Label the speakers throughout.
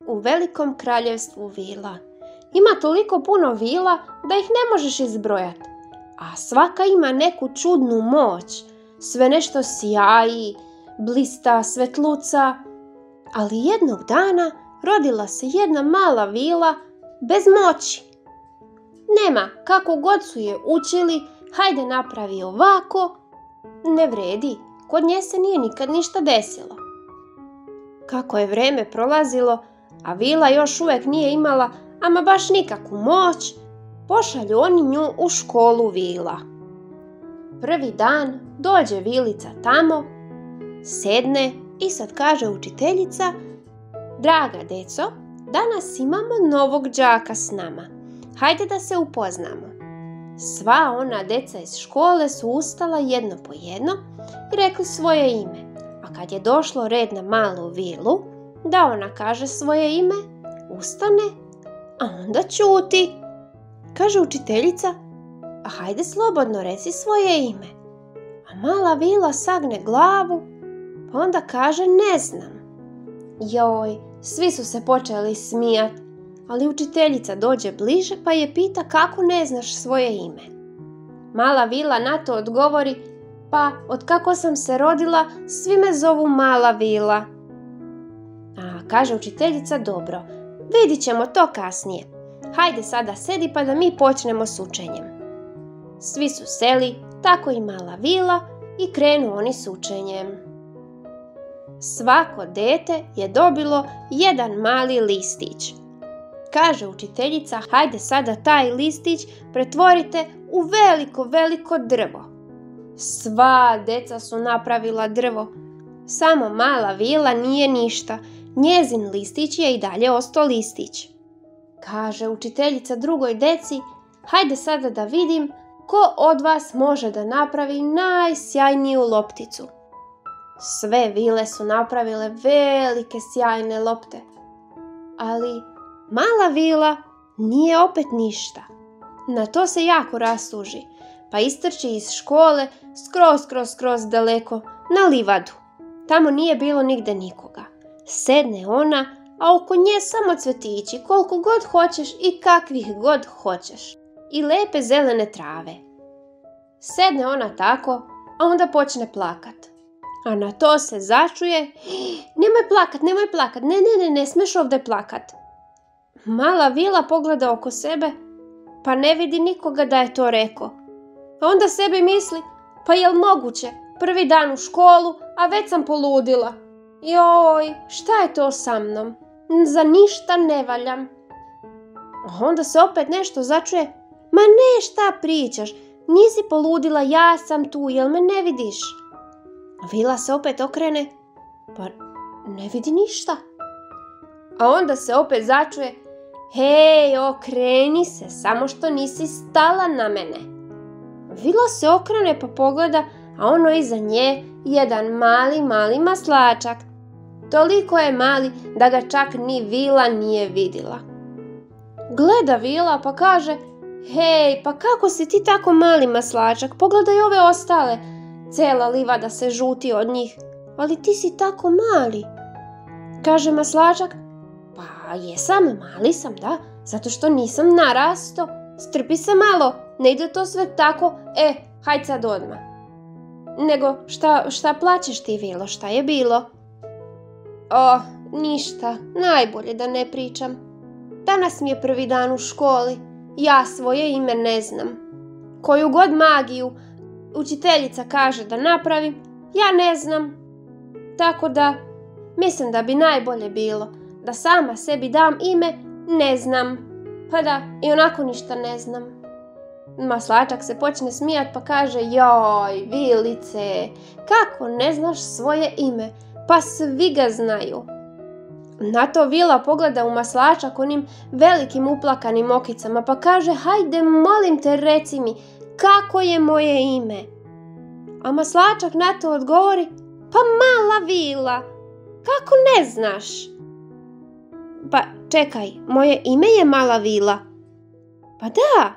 Speaker 1: u velikom kraljevstvu vila. Ima toliko puno vila da ih ne možeš izbrojati, a svaka ima neku čudnu moć. Sve nešto sjaji, blista, svetluca, ali jednog dana rodila se jedna mala vila bez moći. Nema, kako god su je učili, hajde napravi ovako, ne vredi, kod nje se nije nikad ništa desilo. Kako je vreme prolazilo, a vila još uvijek nije imala ama baš nikakvu moć, pošalju oni nju u školu vila. Prvi dan dođe vilica tamo, sedne i sad kaže učiteljica: draga deco, danas imamo novog đaka s nama. Hajde da se upoznamo. Sva ona deca iz škole su ustala jedno po jedno i rekli svoje ime. A kad je došlo red na malu vilu, da ona kaže svoje ime, ustane, a onda ćuti. Kaže učiteljica: a hajde slobodno reci svoje ime. A mala vila sagne glavu, pa onda kaže: ne znam. Joj, svi su se počeli smijat, ali učiteljica dođe bliže pa je pita kako ne znaš svoje ime. Mala vila na to odgovori: pa od kako sam se rodila, svi me zovu Mala vila. A kaže učiteljica: dobro, vidit ćemo to kasnije. Hajde sada sedi pa da mi počnemo s učenjem. Svi su seli, tako i Mala vila, i krenu oni s učenjem. Svako dete je dobilo jedan mali listić. Kaže učiteljica: hajde sada taj listić pretvorite u veliko drvo. Sva deca su napravila drvo, samo Mala vila nije ništa. Njezin listić je i dalje ostao listić. Kaže učiteljica drugoj deci: hajde sada da vidim ko od vas može da napravi najsjajniju lopticu. Sve vile su napravile velike sjajne lopte, ali Mala vila nije opet ništa. Na to se jako rastuži, pa istrči iz škole skroz daleko na livadu. Tamo nije bilo nigde nikoga. Sedne ona, a oko nje samo cvetići koliko god hoćeš i kakvih god hoćeš. I lepe zelene trave. Sedne ona tako, a onda počne plakat. A na to se začuje: nemoj plakat, ne smeš ovdje plakat. Mala vila pogleda oko sebe, pa ne vidi nikoga da je to rekao. A onda sebi misli: pa jel moguće, prvi dan u školu, a već sam poludila. Joj, šta je to sa mnom? Za ništa ne valjam. A onda se opet nešto začuje: ma ne, šta pričaš, nisi poludila, ja sam tu, jel me ne vidiš? Vila se opet okrene, pa ne vidi ništa. A onda se opet začuje: hej, okreni se, samo što nisi stala na mene. Vila se okrene pa pogleda, a ono iza nje jedan mali maslačak. Toliko je mali da ga čak ni vila nije vidjela. Gleda vila pa kaže: hej, pa kako si ti tako mali maslačak, pogledaj ove ostale. Cela livada se žuti od njih, ali ti si tako mali. Kaže maslačak: pa jesam, mali sam, da, zato što nisam narasto. Strpi se malo, ne ide to sve tako, hajde sad odmah. Nego, šta plačeš ti, vilo, šta je bilo? Ništa, najbolje da ne pričam. Danas mi je prvi dan u školi, ja svoje ime ne znam. Koju god magiju učiteljica kaže da napravim, ja ne znam. Tako da, mislim da bi najbolje bilo da sama sebi dam ime ne znam. Pa da, i onako ništa ne znam. Maslačak se počne smijat pa kaže: joj, vilice, kako ne znaš svoje ime? Pa svi ga znaju. Na to vila pogleda u maslačak onim velikim uplakanim okicama pa kaže: hajde, molim te, reci mi, kako je moje ime? A maslačak na to odgovori: pa Mala vila, kako ne znaš? Pa čekaj, moje ime je Mala vila. Pa da,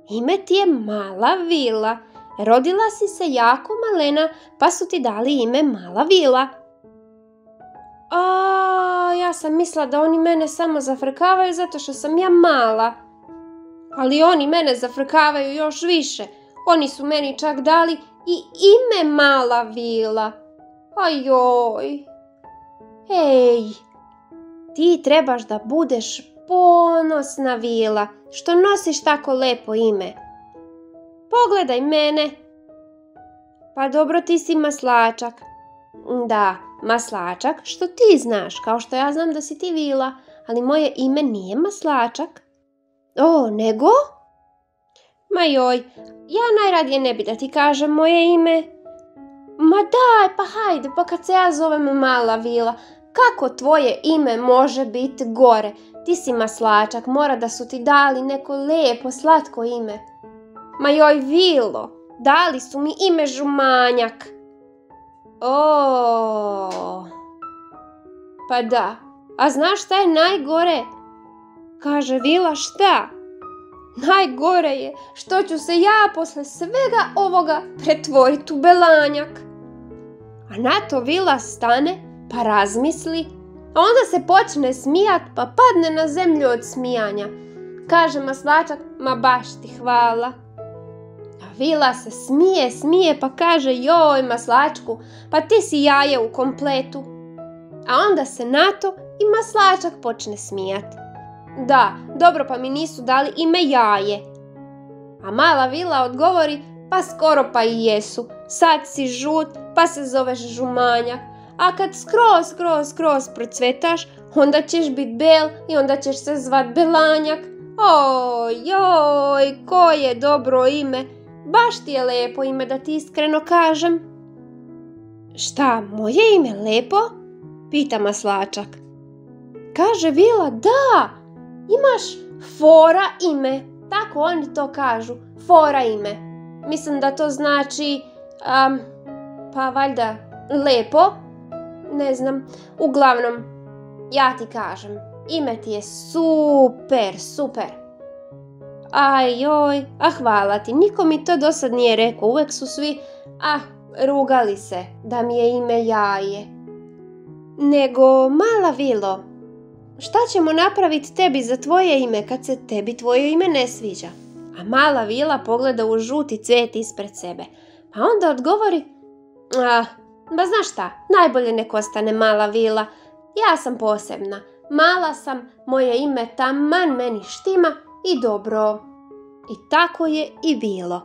Speaker 1: ime ti je Mala vila. Rodila si se jako malena, pa su ti dali ime Mala vila. ja sam mislila da oni mene samo zafrkavaju zato što sam ja mala. Ali oni mene zafrkavaju još više. Oni su meni čak dali i ime Mala vila. Ajoj. Ej, ti trebaš da budeš ponosna vila što nosiš tako lepo ime. Pogledaj mene. Pa dobro, ti si maslačak. Da, maslačak, što ti znaš, kao što ja znam da si ti vila, ali moje ime nije maslačak. O, nego? Ma joj, ja najradije ne bi da ti kažem moje ime. Ma daj, pa hajde, pa kad se ja zovem Mala vila, kako tvoje ime može biti gore? Ti si maslačak, mora da su ti dali neko lepo, slatko ime. Ma joj vilo, dali su mi ime Žumanjak. O, pa da, a znaš šta je najgore? Kaže vila, šta? Najgore je što ću se ja posle svega ovoga pretvoriti u Belanjak. A na to vila stane pa razmisli, a onda se počne smijat pa padne na zemlju od smijanja. Kaže maslačak, ma baš ti hvala. A vila se smije pa kaže, joj maslačku, pa ti si jaje u kompletu. A onda se na to i maslačak počne smijat. Da, dobro, pa mi nisu dali ime Jaje. A Mala vila odgovori, pa skoro pa i jesu. Sad si žut, pa se zoveš Žumanjak. A kad skroz procvetaš, onda ćeš bit bel i onda ćeš se zvat Belanjak. Joj, koje dobro ime. Baš ti je lepo ime, da ti iskreno kažem. Šta, moje ime lepo? Pita maslačak. Kaže vila, da, imaš fora ime. Tako oni to kažu, fora ime. Mislim da to znači, pa valjda lepo. Ne znam, uglavnom, ja ti kažem, ime ti je super. Ajoj, a hvala ti, niko mi to do sad nije rekao, uvek su svi, rugali se da mi je ime Jaje. Nego, Mala vilo, šta ćemo napraviti tebi za tvoje ime kad se tebi tvoje ime ne sviđa? A Mala vila pogleda u žuti cvet ispred sebe, pa onda odgovori, ba znaš šta, najbolje nek ostane Mala vila, ja sam posebna, mala sam, moje ime taman meni štima i dobro. I tako je i bilo.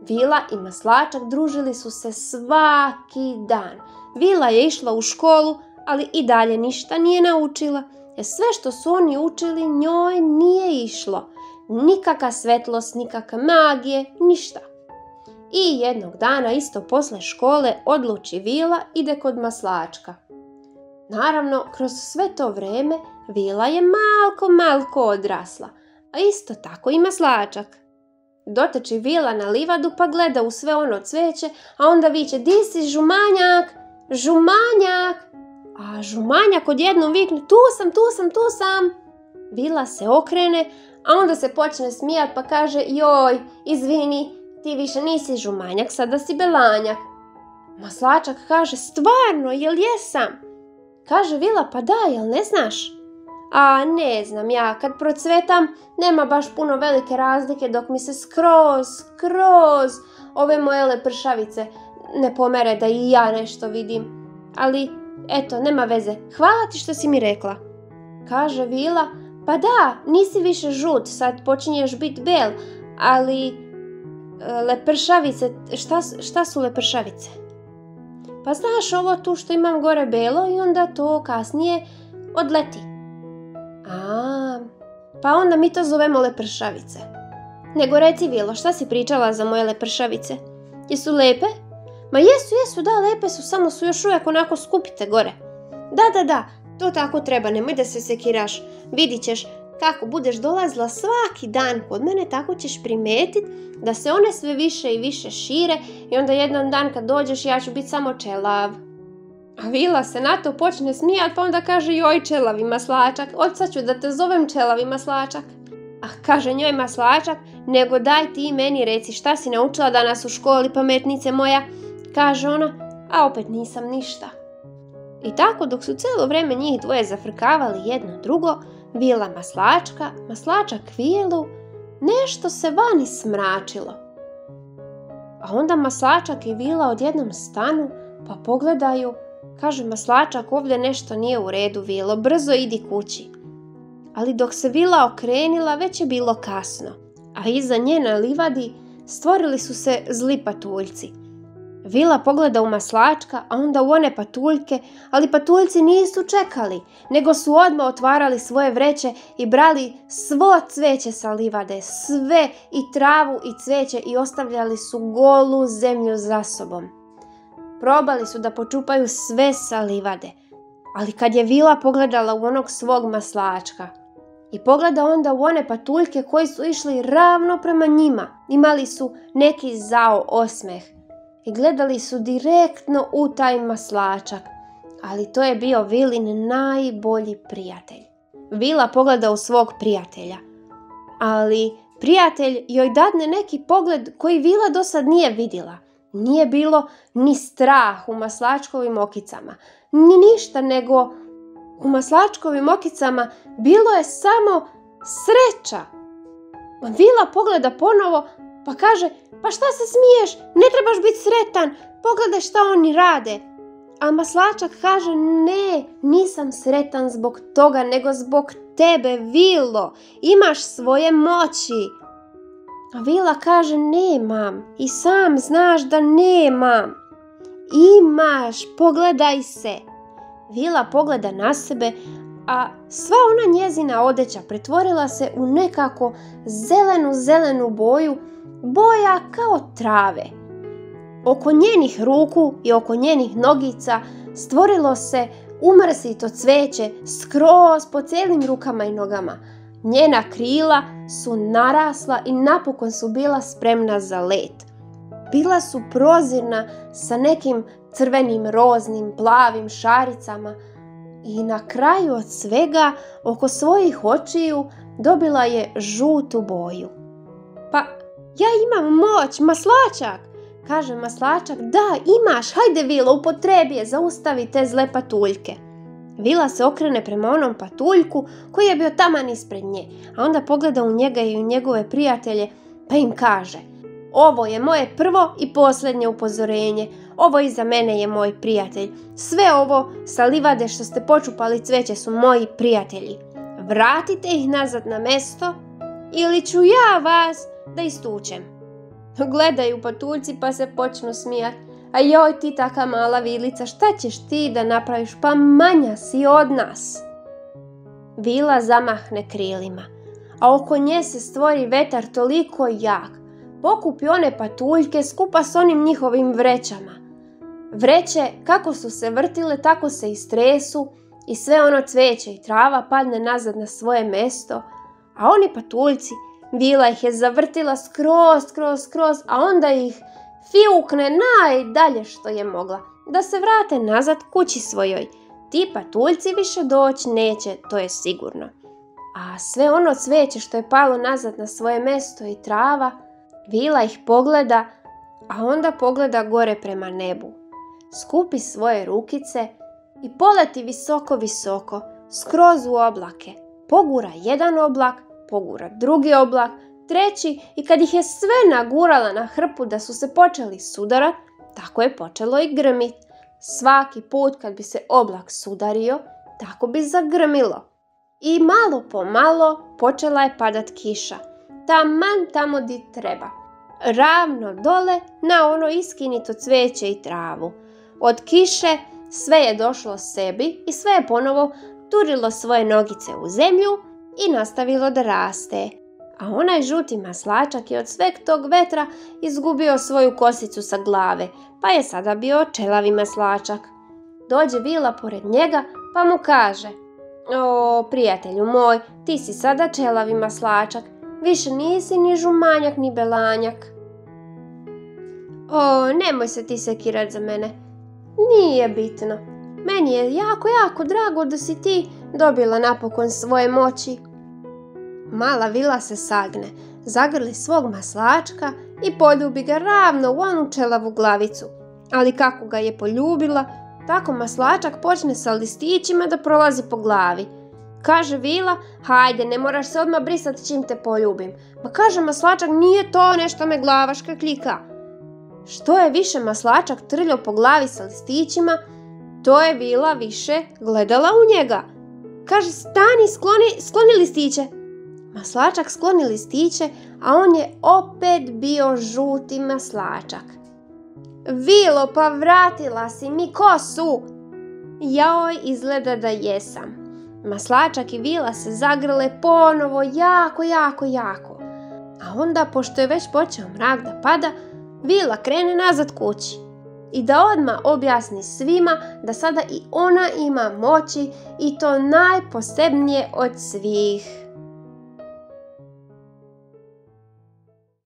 Speaker 1: Vila i maslačak družili su se svaki dan. Vila je išla u školu, ali i dalje ništa nije naučila, jer sve što su oni učili njoj nije išlo. Nikakva svetlost, nikakve magije, ništa. I jednog dana, isto posle škole, odluči Vila ide kod maslačka. Naravno, kroz sve to vreme Vila je malko odrasla, a isto tako i maslačak. Doteči Vila na livadu pa gleda u sve ono cveće, a onda viče, di si Žumanjak, Žumanjak? A Žumanjak odjednom vikne, tu sam. Vila se okrene, a onda se počne smijat pa kaže, joj, izvini, ti više nisi Žumanjak, sada si Belanjak. Maslačak kaže, stvarno, jel jesam? Kaže Vila, pa da, jel ne znaš? A ne znam, ja kad procvetam nema baš puno velike razlike dok mi se skroz ove moje lepršavice ne pomere da i ja nešto vidim. Ali, eto, nema veze, hvala ti što si mi rekla. Kaže Vila, pa da, nisi više žut, sad počinješ biti bel, ali lepršavice, šta su lepršavice? Pa znaš ovo tu što imam gore belo i onda to kasnije odleti. Pa onda mi to zovemo lepršavice. Nego reci Vilo, šta si pričala za moje lepršavice? Jesu lepe? Ma jesu, da, lepe su, samo su još uvijek onako skupite gore. Da, to tako treba, nemoj da se sekiraš. Vidit ćeš, kako budeš dolazila svaki dan kod mene, tako ćeš primetiti da se one sve više i više šire i onda jedan dan kad dođeš ja ću biti samo čelav. A Vila se na to počne smijat pa onda kaže, joj čelavi maslačak, od sad ću da te zovem čelavi maslačak. Kaže njoj maslačak, nego daj ti meni reci šta si naučila danas u školi, pametnice moja. Kaže ona, a opet nisam ništa. I tako dok su cijelo vrijeme njih dvoje zafrkavali jedno drugo, Vila Maslačka, Maslačak Vilu, nešto se vani smračilo. A onda Maslačak i Vila odjednom stanu pa pogledaju. Kaže Maslačak, ovdje nešto nije u redu, Vilo, brzo idi kući. Ali dok se Vila okrenila, već je bilo kasno, a iza nje na livadi stvorili su se zli patuljci. Vila pogleda u Maslačka, a onda u one patuljke, ali patuljci nisu čekali, nego su odmah otvarali svoje vreće i brali svo cveće sa livade, sve, i travu i cveće, i ostavljali su golu zemlju za sobom. Probali su da počupaju sve sa livade, ali kad je Vila pogledala u onog svog Maslačka i pogleda onda u one patuljke koji su išli ravno prema njima, imali su neki zao osmeh i gledali su direktno u taj Maslačak, ali to je bio Vilin najbolji prijatelj. Vila pogleda u svog prijatelja, ali prijatelj joj dadne neki pogled koji Vila do sad nije vidjela. Nije bilo ni strah u Maslačkovim okicama, ni ništa, nego u Maslačkovim okicama bilo je samo sreća. Vila pogleda ponovo pa kaže, pa šta se smiješ, ne trebaš biti sretan, pogledaj šta oni rade. A Maslačak kaže, ne, nisam sretan zbog toga, nego zbog tebe, Vilo, imaš svoje moći. A Vila kaže, nemam, i sam znaš da nemam. Imaš, pogledaj se. Vila pogleda na sebe, a sva ona njezina odeća pretvorila se u nekako zelenu boju, boja kao trave. Oko njenih ruku i oko njenih nogica stvorilo se umrsito cveće skroz po cijelim rukama i nogama. Njena krila su narasla i napokon su bila spremna za let. Bila su prozirna sa nekim crvenim, roznim, plavim šaricama i na kraju od svega oko svojih očiju dobila je žutu boju. Pa ja imam moć, Maslačak, kaže Maslačak. Da, imaš, hajde Vilo, upotrebi je, zaustavi te zle patuljke. Vila se okrene prema onom patuljku koji je bio taman ispred nje, a onda pogleda u njega i u njegove prijatelje pa im kaže, ovo je moje prvo i posljednje upozorenje, ovo iza mene je moj prijatelj, sve ovo sa livade što ste počupali cveće su moji prijatelji, vratite ih nazad na mesto ili ću ja vas da istučem. Gledaju patuljci pa se počnu smijati. A joj ti taka mala Vilica, šta ćeš ti da napraviš, pa manja si od nas. Vila zamahne krilima, a oko nje se stvori vetar toliko jak, pokupi one patuljke skupa s onim njihovim vrećama. Vreće kako su se vrtile, tako se istresu i sve ono cveće i trava padne nazad na svoje mesto, a oni patuljci, Vila ih je zavrtila skroz, a onda ih fiukne najdalje što je mogla, da se vrate nazad kući svojoj. Ti patuljci više doći neće, to je sigurno. A sve ono cveće što je palo nazad na svoje mesto i trava, Vila ih pogleda, a onda pogleda gore prema nebu. Skupi svoje rukice i poleti visoko, skroz u oblake. Pogura jedan oblak, pogura drugi oblak, treći, i kad ih je sve nagurala na hrpu da su se počeli sudarat, tako je počelo i grmit. Svaki put kad bi se oblak sudario, tako bi zagrmilo. I malo po malo počela je padat kiša, taman tamo di treba, ravno dole na ono iskinito cveće i travu. Od kiše sve je došlo sebi i sve je ponovo turilo svoje nogice u zemlju i nastavilo da raste. A onaj žuti Maslačak je od sveg tog vetra izgubio svoju kosicu sa glave, pa je sada bio čelavi Maslačak. Dođe Vila pored njega pa mu kaže, o, prijatelju moj, ti si sada čelavi Maslačak, više nisi ni žumanjak ni belanjak. O, nemoj se ti sekirat za mene, nije bitno. Meni je jako drago da si ti dobila napokon svoje moći. Mala Vila se sagne, zagrli svog Maslačka i poljubi ga ravno u onu čelavu glavicu. Ali kako ga je poljubila, Tako maslačak počne sa listićima da prolazi po glavi. Kaže Vila, hajde, ne moraš se odmah brisati čim te poljubim. Ma kaže maslačak, nije to, nešto me glava škakljika. Što je više maslačak trljao po glavi sa listićima, to je Vila više gledala u njega. Kaže, stani, skloni listiće. Maslačak skloni listiće, a on je opet bio žuti maslačak. Vilo, pa vratila si mi kosu. Joj, izgleda da jesam. Maslačak i Vila se zagrle ponovo jako. A onda, pošto je već počeo mrak da pada, Vila krene nazad kući. I da odmah objasni svima da sada i ona ima moći i to najposebnije od svih.